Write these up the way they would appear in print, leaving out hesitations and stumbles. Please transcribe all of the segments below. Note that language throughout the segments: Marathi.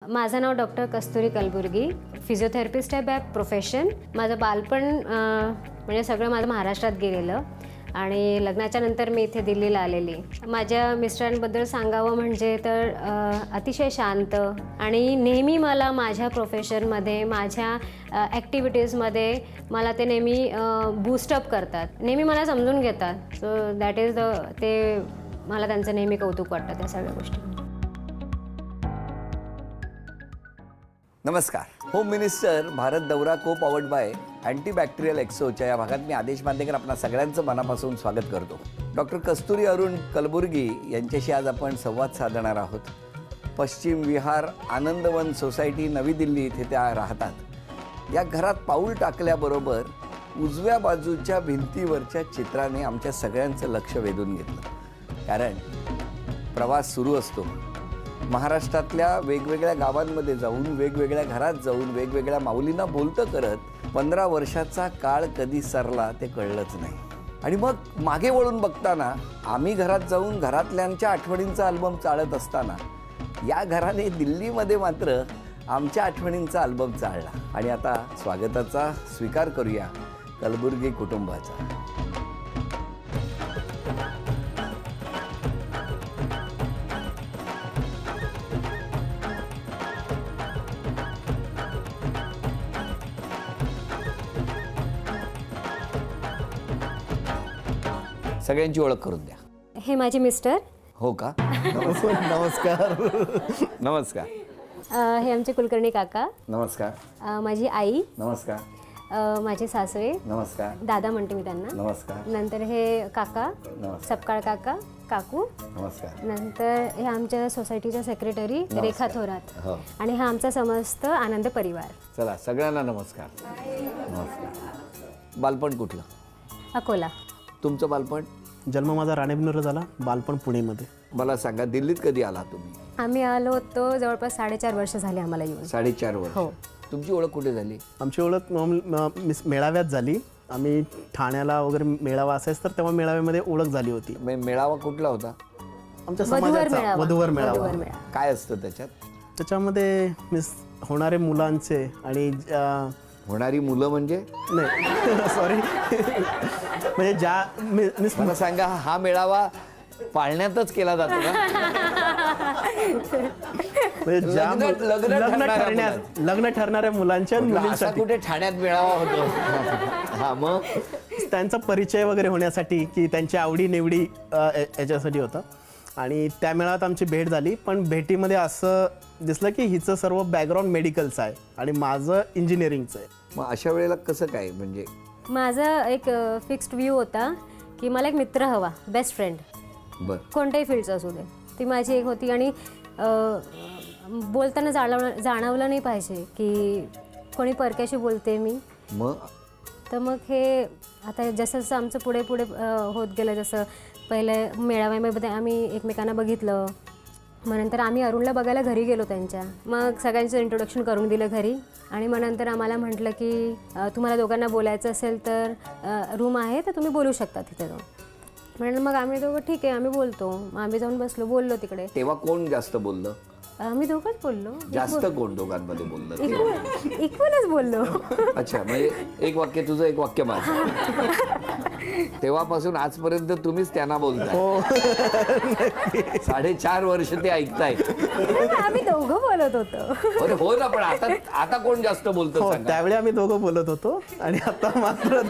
माझं नाव डॉक्टर कस्तुरी कलबुर्गी, फिजिओथेरपिस्ट आहे बाय प्रोफेशन। माझं बालपण म्हणजे सगळं माझं महाराष्ट्रात गेलेलं आणि लग्नाच्या नंतर मी इथे दिल्लीला आलेली। माझ्या मिस्टरांबद्दल सांगावं म्हणजे तर अतिशय शांत आणि नेहमी मला माझ्या प्रोफेशनमध्ये माझ्या ॲक्टिव्हिटीजमध्ये मला ते नेहमी बूस्टअप करतात, नेहमी मला समजून घेतात। सो दॅट इज ते मला त्यांचं नेहमी कौतुक वाटतं त्या सगळ्या गोष्टी। नमस्कार। होम मिनिस्टर भारत दौरा को पॉवर्ड बाय अँटीबॅक्टेरियल एक्सोच्या या भागात मी आदेश बांदेकर आपणा सगळ्यांचं मनापासून स्वागत करतो। डॉक्टर कस्तुरी अरुण कलबुर्गी यांच्याशी आज आपण संवाद साधणार आहोत। पश्चिम विहार आनंदवन सोसायटी नवी दिल्ली इथे त्या राहतात। या घरात पाऊल टाकल्याबरोबर उजव्या बाजूच्या भिंतीवरच्या चित्राने आमच्या सगळ्यांचं लक्ष वेधून घेतलं, कारण प्रवास सुरू असतो। महाराष्ट्रातल्या वेगवेगळ्या गावांमध्ये जाऊन, वेगवेगळ्या घरात जाऊन, वेगवेगळ्या माऊलींना बोलतं करत 15 वर्षाचा काळ कधी सरला ते कळलंच नाही। आणि मग मागे वळून बघताना आम्ही घरात जाऊन घरातल्यांच्या आठवणींचा अल्बम चाळत असताना या घराने दिल्लीमध्ये मात्र आमच्या आठवणींचा अल्बम चाळला। आणि आता स्वागताचा स्वीकार करूया कलबुर्गी कुटुंबाचा। सगळ्यांची ओळख करून द्या। हे माझे मिस्टर। हो का? नमस्कार। नमस्कार। हे आमचे कुलकर्णी काका। नमस्कार। माझी आई। नमस्कार। माझे सासरे। नमस्कार। दादा म्हणते मी त्यांना। नमस्कार। नंतर हे काका, नमस्कार। सपकाळ काका, काकू। नमस्कार। नंतर हे आमच्या सोसायटीच्या सेक्रेटरी रेखा थोरात। हो। आणि हा आमचा समस्त आनंद परिवार। चला सगळ्यांना नमस्कार। नमस्कार। बालपण कुठलं? अकोला। तुमचं बालपण? जन्म माझा राणेबेनूरला झाला, बालपण पुणेमध्ये। मला सांगा, दिल्लीत कधी आला तुम्ही? आम्ही आलो होतो जवळपास 4.5 वर्ष झाले आम्हाला येऊन। 4.5 वर्ष। हो। तुमची ओळख कुठे झाली? आमची ओळख मेळाव्यात झाली। आम्ही ठाण्याला वगैरे मेळावा असायचं, तर तेव्हा मेळाव्यामध्ये ओळख झाली होती। मेळावा कुठला होता? आमच्या समाजाचा वधूवर मेळावा। काय असतं त्याच्यात? त्याच्यामध्ये होणारे मुलांचे आणि होणारी मुलं म्हणजे नाही सॉरी म्हणजे ज्या मला सांगा, हा मेळावा पाळण्यातच केला जातो का? म्हणजे ज्या लग्न ठरणाऱ्या मुलांच्या मुलींसाठी कुठे ठाण्यात मेळावा होतो? हा, मग त्यांचा परिचय वगैरे होण्यासाठी की त्यांची आवडी निवडी याच्यासाठी होता। आणि त्या मेळाव्यात आमची भेट झाली, पण भेटीमध्ये असं दिसलं की हिचं सर्व बॅकग्राऊंड मेडिकलचं आहे आणि माझं इंजिनिअरिंगचं आहे। मग अशा वेळेला कसं काय? म्हणजे माझा एक फिक्स्ड व्ह्यू होता की मला एक मित्र हवा, बेस्ट फ्रेंड, बरं, कोणत्याही फील्डचं असू दे, ती माझी एक होती। आणि बोलताना जाणवलं नाही पाहिजे की कोणी परक्याशी बोलते मी। मग तर मग हे आता जसं जसं आमचं पुढे पुढे होत गेलं, जसं पहिले मेळाव्यामध्ये आम्ही एकमेकांना बघितलं, मग नंतर आम्ही अरुणला बघायला घरी गेलो त्यांच्या। मग सगळ्यांचं इंट्रोडक्शन करून दिलं घरी आणि मग नंतर आम्हाला म्हटलं की तुम्हाला दोघांना बोलायचं असेल तर रूम आहे, तर तुम्ही बोलू शकता तिथे जाऊन। म्हणून मग आम्ही दोघं ठीक आहे आम्ही बोलतो। मग आम्ही जाऊन बसलो, बोललो तिकडे। तेव्हा कोण जास्त बोललं? आम्ही दोघंच बोललो। जास्त कोण दोघांमध्ये बोललं? इक्वलच बोललो। अच्छा, म्हणजे एक वाक्य तुझं, एक वाक्य माझं। तेव्हापासून आजपर्यंत तुम्हीच त्यांना बोलताय। 4.5 वर्ष ते ऐकतायत। आम्ही दोघं बोलत होतो। अरे हो ना, पण आता कोण जास्त बोलतं? त्यावेळी आम्ही दोघं बोलत होतो आणि आता मात्र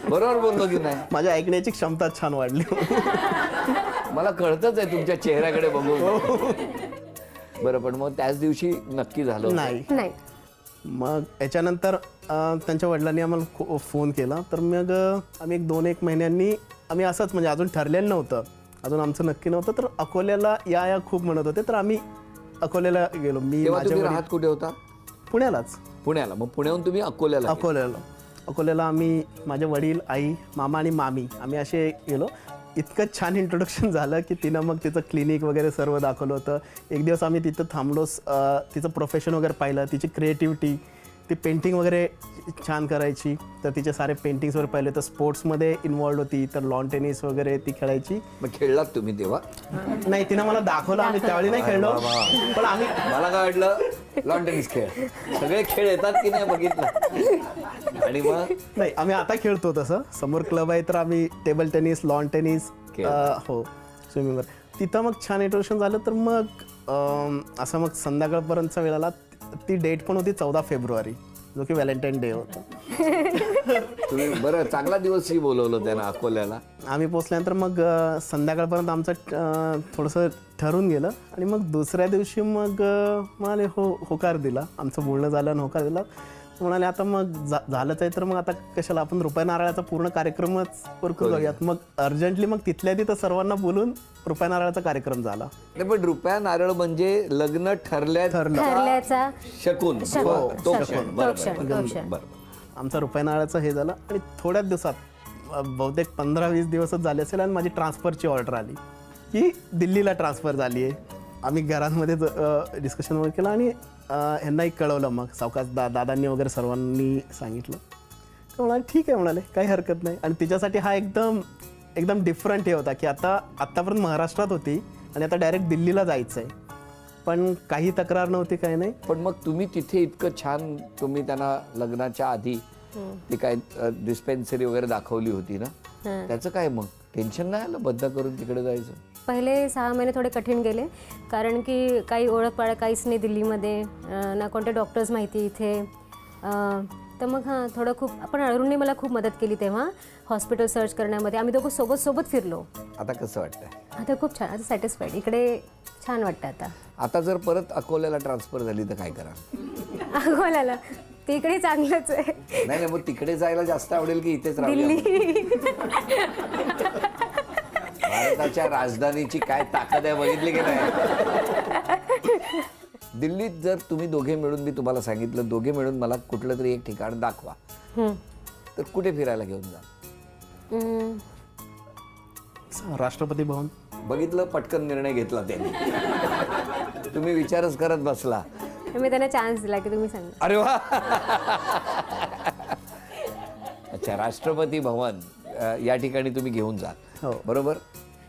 बरोबर बोललो की नाही? माझ्या ऐकण्याची क्षमता छान वाढली। मला कळतच आहे तुमच्या चेहऱ्याकडे बघून। बरं, पण मग त्याच दिवशी नक्की झालं? नाही। मग याच्यानंतर त्यांच्या वडिलांनी आम्हाला फोन केला, तर मग आम्ही 2-1 महिन्यांनी आम्ही असंच, म्हणजे अजून ठरलेलं नव्हतं, अजून आमचं नक्की नव्हतं, तर अकोल्याला या खूप म्हणत होते, तर आम्ही अकोल्याला गेलो। मी राहत कुठे होता? पुण्यालाच। पुण्याला? मग पुण्याहून तुम्ही अकोल्याला आम्ही, माझे वडील, आई, मामा आणि मामी, आम्ही असे गेलो। इतकं छान इंट्रोडक्शन झालं की तिनं मग तिचं क्लिनिक वगैरे सर्व दाखवलं होतं। एक दिवस आम्ही तिथं थांबलो, तिचं प्रोफेशन वगैरे पाहिलं, तिची क्रिएटिव्हिटी, ती पेंटिंग वगैरे छान करायची. तर तिचे सारे पेंटिंग्स वगैरे पहिले तर स्पोर्ट्समध्ये इन्वॉल्ड होती. तर लॉन टेनिस वगैरे ती खेळायची. मग खेळलात तुम्ही तेव्हा? नाही, तिनं मला दाखवलं, आम्ही त्यावेळी नाही खेळलो, पण आम्ही मला काय वाटलं लॉन टेनिस खेळ, सगळे खेळ येतात की नाही बघितलं. आणि मग नाही, आम्ही आता खेळतो तसं. समोर क्लब आहे तर आम्ही टेबल टेनिस, लॉन टेनिस, हो, स्विमिंग वगैरे. तिथं मग छान इंट्रोडक्शन झालं. तर मग असं मग संध्याकाळपर्यंतचा वेळ आला. ती डेट पण होती 14 फेब्रुवारी, जो की व्हॅलेंटाईन डे होता. तुम्ही बरं चांगला दिवसही बोलवलं त्यांना अकोल्याला. आम्ही पोचल्यानंतर मग संध्याकाळपर्यंत आमचं थोडंसं ठरून गेलं. आणि मग दुसऱ्या दिवशी मग म्हणाले होकार दिला. आमचं बोलणं झालं आणि होकार दिला. म्हणाले आता मग झालंच आहे तर मग आता कशाला आपण रुपया नारळाचा पूर्ण कार्यक्रमच करूयात. मग अर्जंटली मग तिथल्या तिथं सर्वांना बोलून रुपया नारळाचा कार्यक्रम झाला. नाही पण रुपया नारळ म्हणजे लग्न ठरल्याचा शकून तो क्षण. बरोबर. आमचा रुपया नारळाचं हे झालं. आणि थोड्याच दिवसात बहुतेक 15-20 दिवसच झाले असेल आणि माझी ट्रान्सफरची ऑर्डर आली की दिल्लीला ट्रान्सफर झाली आहे. आम्ही घरांमध्ये डिस्कशन वगैरे केलं आणि ह्यांनाही कळवलं. मग सावकाश दादांनी वगैरे सर्वांनी सांगितलं. तर म्हणाले ठीक आहे, म्हणाले काही हरकत नाही. आणि तिच्यासाठी हा एकदम डिफरंट हे होता की आत्तापर्यंत महाराष्ट्रात होती आणि आता डायरेक्ट दिल्लीला जायचं आहे. पण काही तक्रार नव्हती, काही नाही. पण मग तुम्ही तिथे इतकं छान तुम्ही त्यांना लग्नाच्या आधी ती काय डिस्पेन्सरी वगैरे दाखवली होती ना, त्याचं काय मग टेन्शन नाही आलं बद्ध करून तिकडे जायचं? पहिले 6 महिने थोडे कठीण गेले, कारण की काही ओळख पाळख काहीच नाही दिल्लीमध्ये, ना कोणते डॉक्टर्स माहिती इथे. तर मग थोडं खूप आपण अरुणने मला खूप मदत केली तेव्हा हॉस्पिटल सर्च करण्यामध्ये. आम्ही दोघं सोबत फिरलो. आता कसं वाटतंय? आता खूप छान, आता सॅटिस्फाईड, इकडे छान वाटतं. आता जर परत अकोल्याला ट्रान्सफर झाली तर काय करा? अकोल्याला तिकडे चांगलंच आहे. नाही मग तिकडे जायला जास्त आवडेल की इथेच राहायला? दिल्ली भारताच्या राजधानीची काय ताकद आहे बघितली की नाही? दिल्लीत जर तुम्ही दोघे मिळून, मी तुम्हाला सांगितलं दोघे मिळून मला कुठलं तरी एक ठिकाण दाखवा, तर कुठे फिरायला घेऊन जा? राष्ट्रपती भवन. बघितलं, पटकन निर्णय घेतला त्यांनी. तुम्ही विचारच करत बसला. मी त्यांना चान्स दिला की तुम्ही सांगा. अरे वा. अच्छा, राष्ट्रपती भवन या ठिकाणी तुम्ही घेऊन जा. हो. बरोबर,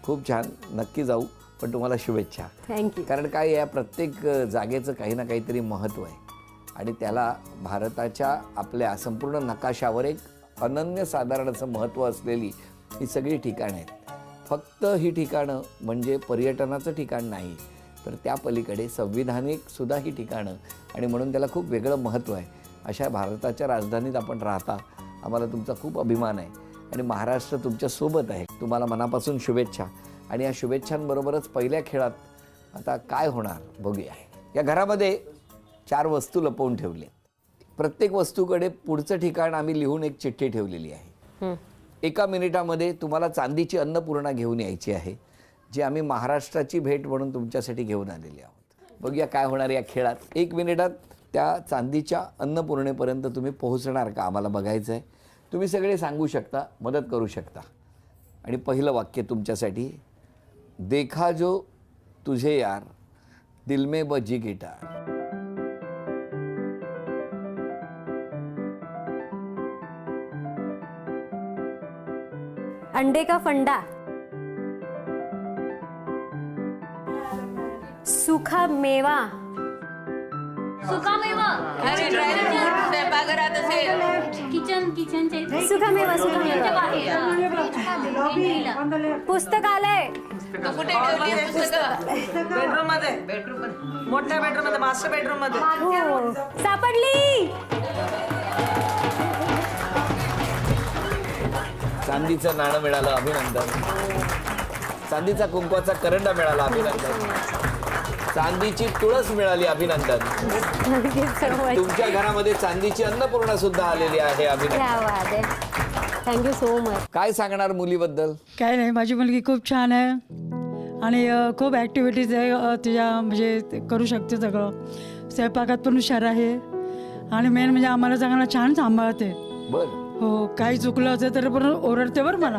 खूप छान, नक्की जाऊ. पण तुम्हाला शुभेच्छा. थँक्यू. कारण काय, या प्रत्येक जागेचं काही ना काहीतरी महत्त्व आहे आणि त्याला भारताच्या आपल्या संपूर्ण नकाशावर एक अनन्यसाधारण असं महत्त्व असलेली ही सगळी ठिकाणं आहेत. फक्त ही ठिकाणं म्हणजे पर्यटनाचं ठिकाण नाही, तर त्या पलीकडे संविधानिक सुद्धा ही ठिकाणं, आणि म्हणून त्याला खूप वेगळं महत्त्व आहे. अशा भारताच्या राजधानीत आपण राहता, आम्हाला तुमचा खूप अभिमान आहे आणि महाराष्ट्र तुमच्यासोबत आहे. तुम्हाला मनापासून शुभेच्छा. आणि या शुभेच्छांबरोबरच पहिल्या खेळात आता काय होणार बघूया. या घरामध्ये 4 वस्तू लपवून ठेवल्या. प्रत्येक वस्तूकडे पुढचं ठिकाण आम्ही लिहून एक चिठ्ठी ठेवलेली आहे. 1 मिनिटामध्ये तुम्हाला चांदीची अन्नपूर्णा घेऊन यायची आहे, जी आम्ही महाराष्ट्राची भेट म्हणून तुमच्यासाठी घेऊन आलेली आहोत. बघूया काय होणार या खेळात. 1 मिनिटात त्या चांदीच्या अन्नपूर्णेपर्यंत तुम्ही पोहोचणार का, आम्हाला बघायचं आहे. तुम्ही सगळे सांगू शकता, मदत करू शकता. आणि पहिलं वाक्य तुमच्यासाठी, देखा जो तुझे यार दिल में बजी गिटार. अंडे का फंडा, सुखा मेवा. सुका मेवा. अरे स्वयंपाकघरात असेल. किचनचे सुखा मेवा, सुखा मेवा. पुस्तकालय. कुठे ठेवली पुस्तकं? बेडरूम मध्ये मोठ्या बेडरूम मध्ये, मास्टर बेडरूम मध्ये. हो, सापडली. चांदीचं नाणं मिळालं, अभिनंदन. चांदीचा कुंकवाचा करंडा मिळाला, अभिनंदन. चांदीची तुळस मिळाली, अभिनंदन. तुमच्या घरामध्ये चांदीची अन्नपूर्णा सुद्धा आलेली आहे, अभिनंदन. Thank you so much. काय सांगणार मुलीबद्दल? काय नाही, माझी मुलगी खूप छान आहे आणि खूप ॲक्टिव्हिटीज आहे तिच्या, म्हणजे ते करू शकते सगळं. स्वयंपाकात पण हुशार आहे आणि मेन म्हणजे आम्हाला सगळ्यांना छान सांभाळते. बरं. हो, काही चुकलं असेल तर पण ओरडते बरं मला.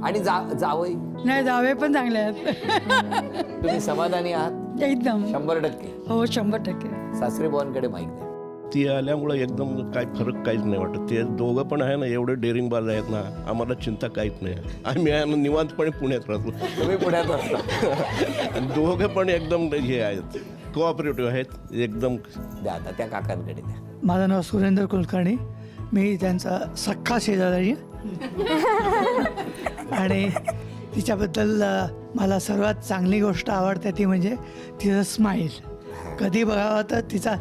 आणि जावई नाही जावे पण चांगले आहेत. तुम्ही समाधानी आहात? एकदम 100%. हो 100%. सासरे बुवांकडे माहित नाही. ती आल्यामुळं एकदम काय फरक काहीच नाही वाटत. ते दोघं पण आहे ना एवढे डेअरिंगबाज आहेत ना, आम्हाला चिंता काहीच नाही. आम्ही आहे ना निवांतपणे पुण्यात राहतो. तुम्ही पुण्यात असता. आणि दोघं पण एकदम हे आहेत, कोऑपरेटिव्ह आहेत एकदम. द्या आता त्या काकांकडे द्या. माझं नाव सुरेंद्र कुलकर्णी, मी त्यांचा सख्खा शेजारी आणि तिच्याबद्दल मला सर्वात चांगली गोष्ट आवडते ती म्हणजे तिचं स्माईल. कधी बघावं तर तिचा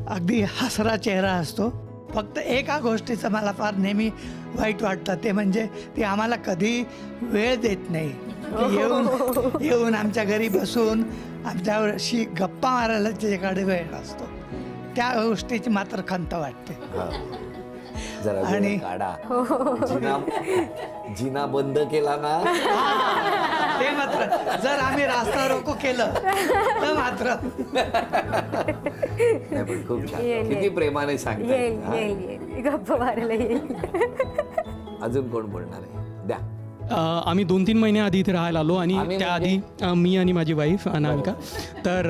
अगदी हसरा चेहरा असतो. फक्त एका गोष्टीचं मला फार नेहमी वाईट वाटतं, ते म्हणजे ती आम्हाला कधी वेळ देत नाही. ती येऊन आमच्या घरी बसून आमच्याशी गप्पा मारायला तिच्याकडे वेळ असतो. त्या गोष्टीची मात्र खंत वाटते. जरा वेळ आणि- काढा. जिना बंद केला ना, ते मात्र जर आम्ही रास्ता रोको केलं तर मात्र नाही पण खूप छान. येईल, किती येईल. प्रेमाने येईल सांगताय. येईल येईल गप्पा मारायला येईल. अजून कोण बोलणार आहे? द्या. आम्ही 2-3 महिन्याआधी इथे राहायला आलो आणि आम्ही त्याआधी मी आणि माझी वाईफ अनामिका. तर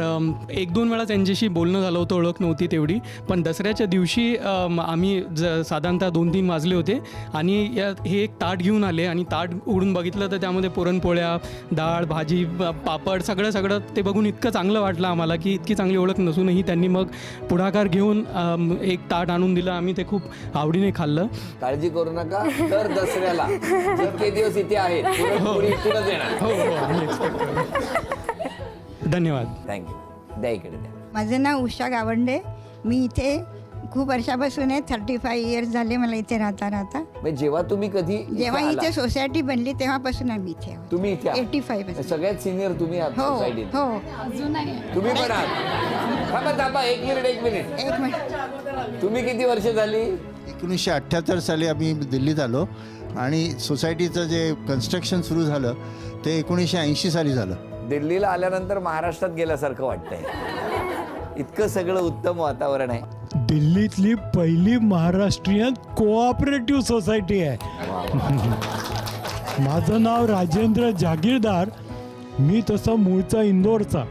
1-2 वेळा त्यांच्याशी बोलणं झालं होतं, ओळख नव्हती तेवढी. पण दसऱ्याच्या दिवशी आम्ही साधारणतः 2-3 वाजले होते आणि हे एक ताट घेऊन आले आणि ताट उघडून बघितलं तर त्यामध्ये पुरणपोळ्या, डाळ, भाजी, पापड सगळं ते बघून इतकं चांगलं वाटलं आम्हाला की इतकी चांगली ओळख नसूनही त्यांनी मग पुढाकार घेऊन एक ताट आणून दिलं. आम्ही ते खूप आवडीने खाल्लं. काळजी करू नका. तर दसऱ्याला जितके दिवस इथे आहेत पुरणपोळी इथूनच येणार. आम्ही एक्सपेक्ट करतो. धन्यवाद. थँक्यू. द्या इकडे द्या. माझं नाव उषा गावंडे. मी इथे खूप वर्षापासून आहे. 35 इयर्स झाले मला इथे राहता. म्हणजे जेव्हा तुम्ही कधी इथे जेव्हा आला, इथे सोसायटी बनली तेव्हापासून आम्ही इथे आहोत. तुम्ही इथे आहात? 85 पासून. सगळ्यात सिनियर तुम्ही आहात हो सोसायटीत. हो. तुम्ही पण आहात. थांबा 1 मिनिट. एक मिनिट. तुम्ही किती वर्ष झाली? 1978 साली आम्ही दिल्लीत आलो आणि सोसायटीचं जे कन्स्ट्रक्शन सुरू झालं ते 1980 साली झालं. दिल्लीला आल्यानंतर महाराष्ट्रात गेल्यासारखं वाटतंय. इतकं सगळं उत्तम वातावरण आहे. दिल्लीतली पहिली महाराष्ट्रीयन कोऑपरेटिव्ह सोसायटी आहे. माझं नाव राजेंद्र जागीरदार. मी तसा मूळचा इंदोरचा,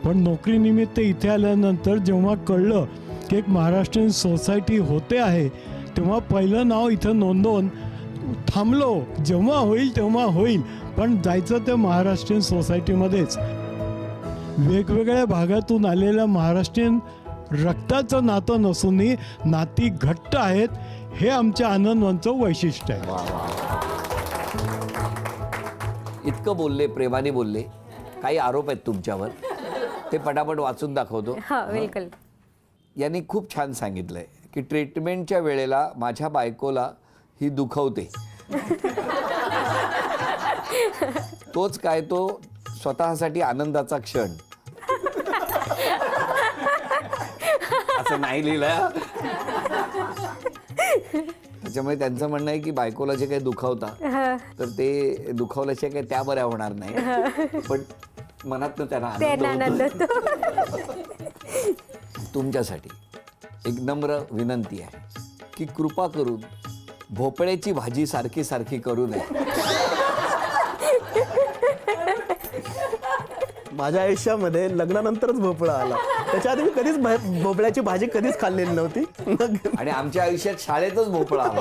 पण नोकरीनिमित्त इथे आल्यानंतर जेव्हा कळलं की एक महाराष्ट्रीयन सोसायटी होते आहे तेव्हा पहिलं नाव इथं नोंदवून थांबलो. जेव्हा होईल तेव्हा होईल, पण जायचं ते महाराष्ट्रीयन सोसायटीमध्येच. वेगवेगळ्या भागातून आलेल्या महाराष्ट्रीयन रक्ताचं नातं नसूनही नाती घट्ट आहेत. हे आमच्या आनंदवनचं वैशिष्ट्य आहे. इतकं बोलले, प्रेमाने बोलले. काही आरोप आहेत तुमच्यावर, ते पटापट वाचून दाखवतो. हा वेलकम. यांनी खूप छान सांगितलंय की ट्रीटमेंटच्या वेळेला माझ्या बायकोला ही दुखवते. तोच काय तो स्वतःसाठी आनंदाचा क्षण. असं नाही लिहिलं. त्याच्यामुळे त्यांचं म्हणणं आहे की बायकोला जे काही दुखावता तर ते दुखावल्याशिवाय काही त्या बऱ्या होणार नाही, पण मनातनं त्यांना आनंद होतो. तुमच्यासाठी एक नम्र विनंती आहे की कृपा करून भोपळ्याची भाजी सारखी सारखी करू नये. माझ्या आयुष्यामध्ये लग्नानंतरच भोपळा आला. त्याच्या आधी मी कधीच भोपळ्याची भाजी कधीच खाल्लेली नव्हती. आणि आमच्या आयुष्यात शाळेतच भोपळा आला.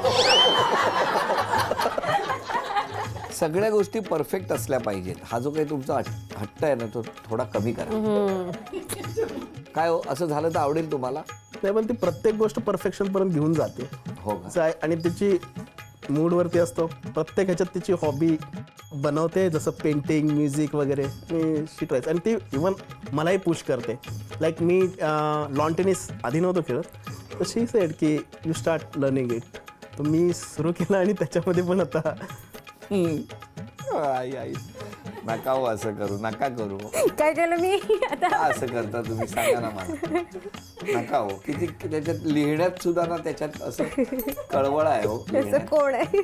सगळ्या गोष्टी परफेक्ट असल्या पाहिजेत. हा जो काही तुमचा हट्ट आहे ना तो थोडा कमी करा. काय हो, असं झालं तर आवडेल तुम्हाला? नाही, पण ती प्रत्येक गोष्ट परफेक्शन पर्यंत घेऊन जाते. हो का? आणि तिची मूडवरती असतो. प्रत्येक ह्याच्यात तिची हॉबी बनवते, जसं पेंटिंग, म्युझिक वगैरे. आणि शिकवायचं आणि ती इवन मलाही पुश करते. लाईक मी लॉन टेनिस आधी नव्हतो खेळत, तर शी सेड की यू स्टार्ट लर्निंग इट. तर मी सुरू केलं आणि त्याच्यामध्ये पण आता आई नका हो, असं करू नका करू. काय केलं मी आता? का असं करता तुम्ही, सांगा ना मला. नका हो. किती त्याच्यात लिहिण्यात सुद्धा ना त्याच्यात असं कळवळ आहे हो. असं कोण आहे?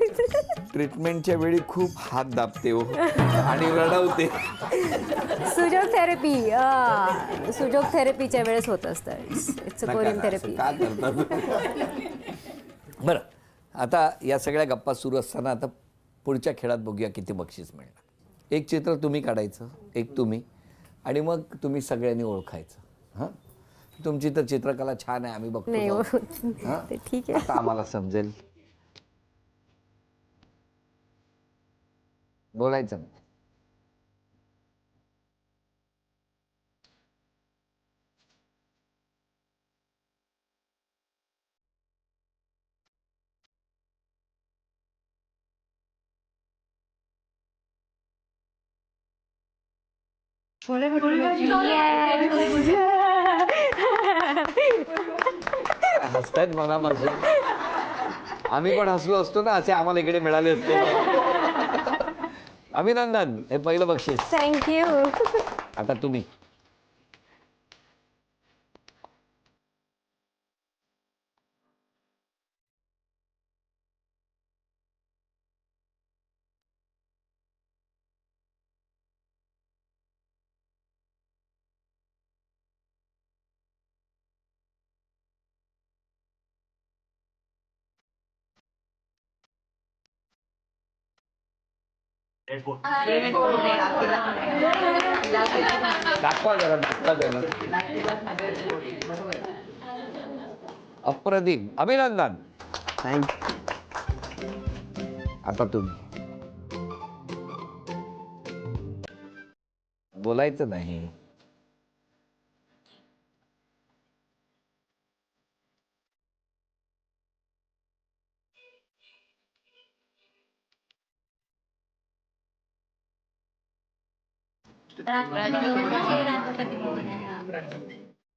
ट्रीटमेंटच्या वेळी खूप हात दाबते हो आणि रडवते. सुजोग थेरपी. सुजोग थेरपीच्या वेळेस होत असतं. इट्स नका कोरियन ना, असं थेरपी. का करता? बरं, आता या सगळ्या गप्पा सुरू असताना आता पुढच्या खेळात बघूया किती बक्षीस मिळणार. एक चित्र तुम्ही काढायचं, एक तुम्ही, आणि मग तुम्ही सगळ्यांनी ओळखायचं. हां, तुमची तर चित्रकला छान आहे, आम्ही बघतो. नाही जाऊ. हो. हां? ते ठीक आहे. आता आम्हाला समजेल. बोलायचं नाही. हसतायत मनापासून. आम्ही पण हसलो असतो ना, असे आम्हाला इकडे मिळाले असते. अभिनंदन, हे पहिलं बक्षीस. थँक्यू. आता तुम्ही. दाखवा जरा, दाखवा जरा. अप्रतिम, अभिनंदन. थँक्यू. आता तुम्ही. बोलायचं नाही.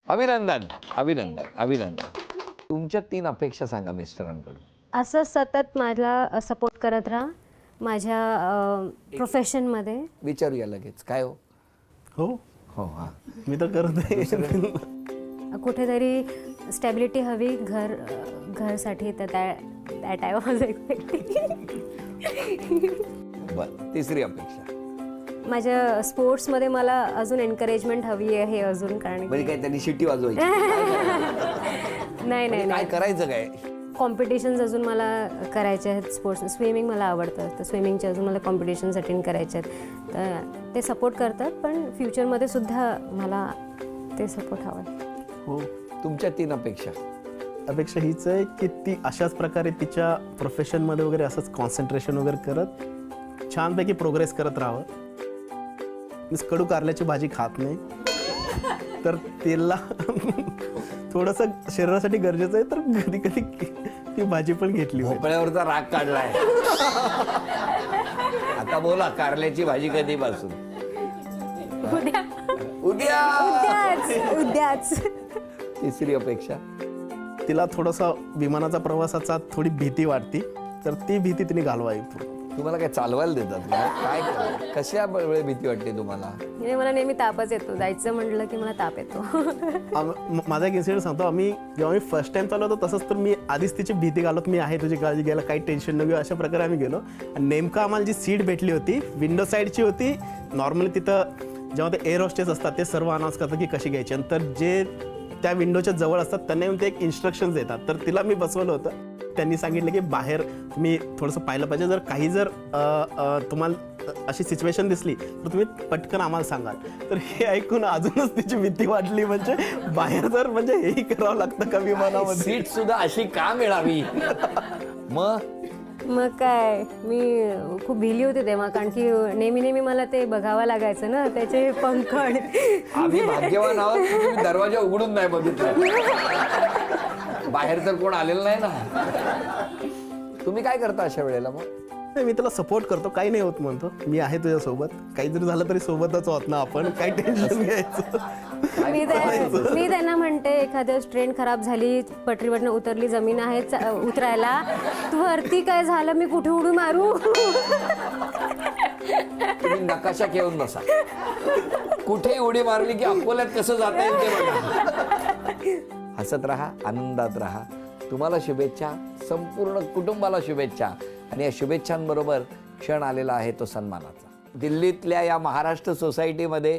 अभिनंदन, अभिनंदन, अभिनंदन. तुमच्या 3 अपेक्षा सांगा मिस्टरांकडून. असं सतत मला सपोर्ट करत राहा माझ्या प्रोफेशनमध्ये. विचारूया लगेच. काय हो? हो हो, हां, मी तर करत आहे. कुठेतरी स्टॅबिलिटी हवी घरसाठी, तर दॅट आय वॉज एक्सपेक्टिंग. बरं, तिसरी अपेक्षा. माझ्या स्पोर्ट्समध्ये मला अजून एन्करेजमेंट हवी आहे अजून, कारण म्हणजे काय त्यांनी शिट्टी वाजवायची? नाही नाही काय करायचं काय? कॉम्पिटिशन्स अजून मला करायचे आहेत. स्पोर्ट्स, स्विमिंग मला आवडतं, तर स्विमिंगचे अजून मला कॉम्पिटिशन्स अटेंड करायचे आहेत. तर ते सपोर्ट करतात, पण फ्युचरमध्ये सुद्धा मला ते सपोर्ट हवं आहे. हो. तुमच्या 3 अपेक्षा. अपेक्षा हीच आहे की ती अशाच प्रकारे तिच्या प्रोफेशनमध्ये वगैरे असंच कॉन्सन्ट्रेशन वगैरे करत छानपैकी प्रोग्रेस करत राहावं. मीच कडू कारल्याची भाजी खात नाही, तर तिला थोडंसं शरीरासाठी गरजेचं आहे, तर कधी कधी ती भाजी पण घेतली. भोपळ्यावरचा राग काढलाय. आता बोला, कारल्याची भाजी कधीपासून? उद्या. उद्या. उद्याच. तिसरी अपेक्षा. तिला थोडासा विमानाचा प्रवासाचा थोडी भीती वाटते, तर ती भीती तिने घालवावी. तुम्हाला काय चालवायला देतात का? काय कशा वेळे भीती वाटते तुम्हाला? मला नेहमी तापच येतो. जायचं म्हटलं की मला ताप येतो. माझा एक इन्सिडेंट सांगतो. जेव्हा मी फर्स्ट टाइम चालू होतो, तसंच तर मी आधीच तिची भीती घालत, मी आहे तुझी काळजी घ्यायला, काही टेन्शन नको, अशा प्रकारे आम्ही गेलो. आणि नेमकं आम्हाला जी सीट भेटली होती विंडो साईडची होती. नॉर्मली तिथं जेव्हा ते एअर होस्टेस असतात ते सर्व अनाऊन्स करतात की कशी घ्यायची, नंतर जे त्या विंडोच्या जवळ असतात त्यांना येऊन ते एक इन्स्ट्रक्शन्स देतात. तर तिला मी बसवलं होतं. त्यांनी सांगितलं की बाहेर तुम्ही थोडंसं पाहिलं पाहिजे, जर काही जर तुम्हाला अशी सिच्युएशन दिसली तर तुम्ही पटकन आम्हाला सांगाल. तर हे ऐकून अजूनच तिची भीती वाटली. म्हणजे बाहेर जर म्हणजे हेही करावं लागतं का विमानामध्ये? सीट सुद्धा अशी का मिळावी? मग काय, मी खूप भिली होते तेव्हा, कारण की नेहमी मला ते बघावं लागायचं ना, त्याचे पंखड. आम्ही भाग्यवान आहोत की तुम्ही दरवाजा उघडून नाही बघितला. बाहेर तर कोण आलेलं नाही ना. तुम्ही काय करता अशा वेळेला मग? मी त्याला सपोर्ट करतो, काही नाही होत म्हणतो, मी आहे तुझ्यासोबत, काही जरी झालं तरी सोबतच होत ना आपण, काही टेन्शन घ्यायचं. मी त्यांना म्हणते, एखाद्या ट्रेन खराब झाली, पटरीवरनं उतरली, जमीन आहे उतरायला, तू वरती काय झालं, मी कुठे उडी मारू? तुम्ही नकाशा घेऊन बसा, कुठे उडी मारली की अकोल्यात कसं जाता येईल ते बघा. हसत राहा, आनंदात राहा. तुम्हाला शुभेच्छा, संपूर्ण कुटुंबाला शुभेच्छा. आणि या शुभेच्छांबरोबर क्षण आलेला आहे तो सन्मानाचा. दिल्लीतल्या या महाराष्ट्र सोसायटीमध्ये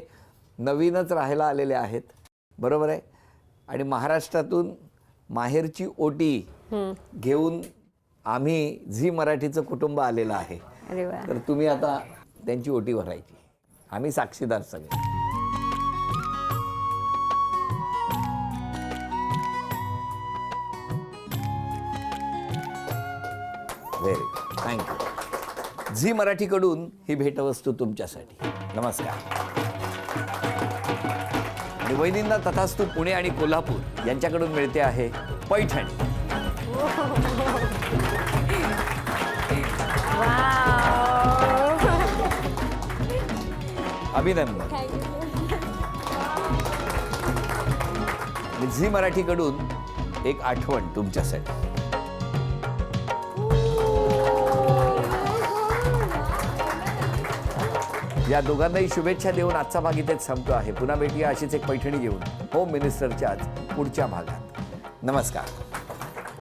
नवीनच राहायला आलेले आहेत, बरोबर आहे. आणि महाराष्ट्रातून माहेरची ओटी घेऊन आम्ही झी मराठीचं कुटुंब आलेलं आहे. तर तुम्ही आता त्यांची ओटी भरायची. आम्ही साक्षीदार सगळे. Very good, thank you. झी मराठीकडून ही भेटवस्तू तुमच्यासाठी. नमस्कार. आणि वहिनींना तथास्तू पुणे आणि कोल्हापूर यांच्याकडून मिळते आहे पैठणी. अभिनंदन. झी मराठीकडून एक आठवण तुमच्यासाठी. या दोघांनाही शुभेच्छा देऊन आजचा भाग इथेच संपतो आहे. पुन्हा भेटूया अशीच एक पैठणी घेऊन होम मिनिस्टरच्याच पुढच्या भागात. नमस्कार.